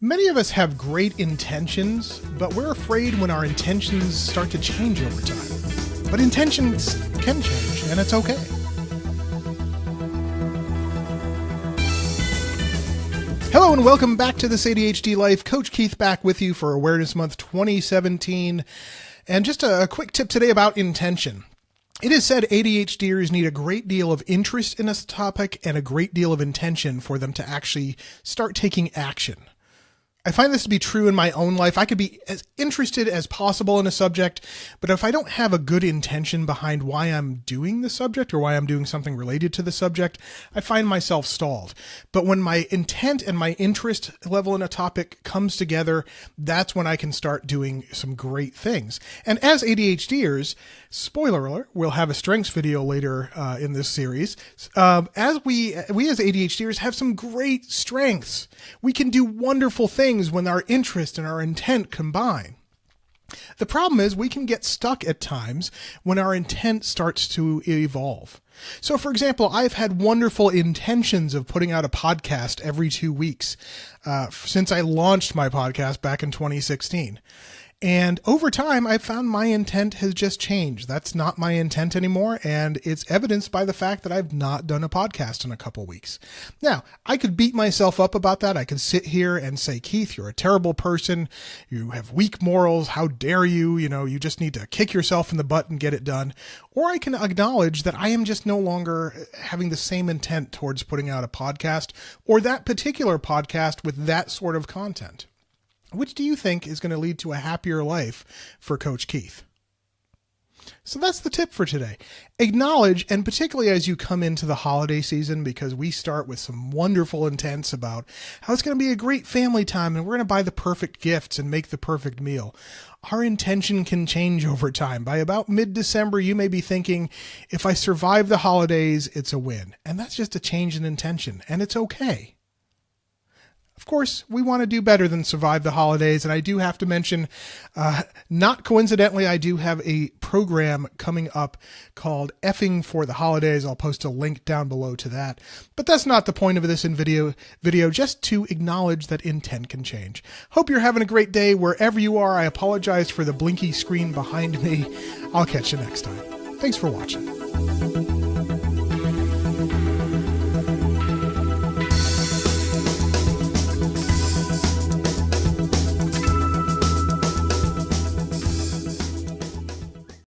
Many of us have great intentions, but we're afraid when our intentions start to change over time. But intentions can change, and it's okay. Hello and welcome back to This ADHD Life. Coach Keith back with you for Awareness Month 2017. And just a quick tip today about intention. It is said ADHDers need a great deal of interest in a topic and a great deal of intention for them to actually start taking action. I find this to be true in my own life. I could be as interested as possible in a subject, but if I don't have a good intention behind why I'm doing the subject or why I'm doing something related to the subject, I find myself stalled. But when my intent and my interest level in a topic comes together, that's when I can start doing some great things. And as ADHDers, spoiler alert, we'll have a strengths video later in this series. As we as ADHDers have some great strengths. We can do wonderful things when our interest and our intent combine. The problem is we can get stuck at times when our intent starts to evolve. So, for example, I've had wonderful intentions of putting out a podcast every 2 weeks since I launched my podcast back in 2016. And over time, I found my intent has just changed. That's not my intent anymore, and it's evidenced by the fact that I've not done a podcast in a couple weeks. Now, I could beat myself up about that. I could sit here and say, Keith, you're a terrible person. You have weak morals. How dare you? You just need to kick yourself in the butt and get it done. Or I can acknowledge that I am just no longer having the same intent towards putting out a podcast or that particular podcast with that sort of content. Which do you think is going to lead to a happier life for Coach Keith? So that's the tip for today. Acknowledge, and particularly as you come into the holiday season, because we start with some wonderful intents about how it's going to be a great family time and we're going to buy the perfect gifts and make the perfect meal. Our intention can change over time. By about mid-December, you may be thinking, if I survive the holidays, it's a win. And that's just a change in intention, and it's okay. Of course, we want to do better than survive the holidays, and I do have to mention, not coincidentally, I do have a program coming up called Effing for the Holidays. I'll post a link down below to that. But that's not the point of this video, just to acknowledge that intent can change. Hope you're having a great day wherever you are. I apologize for the blinky screen behind me. I'll catch you next time. Thanks for watching.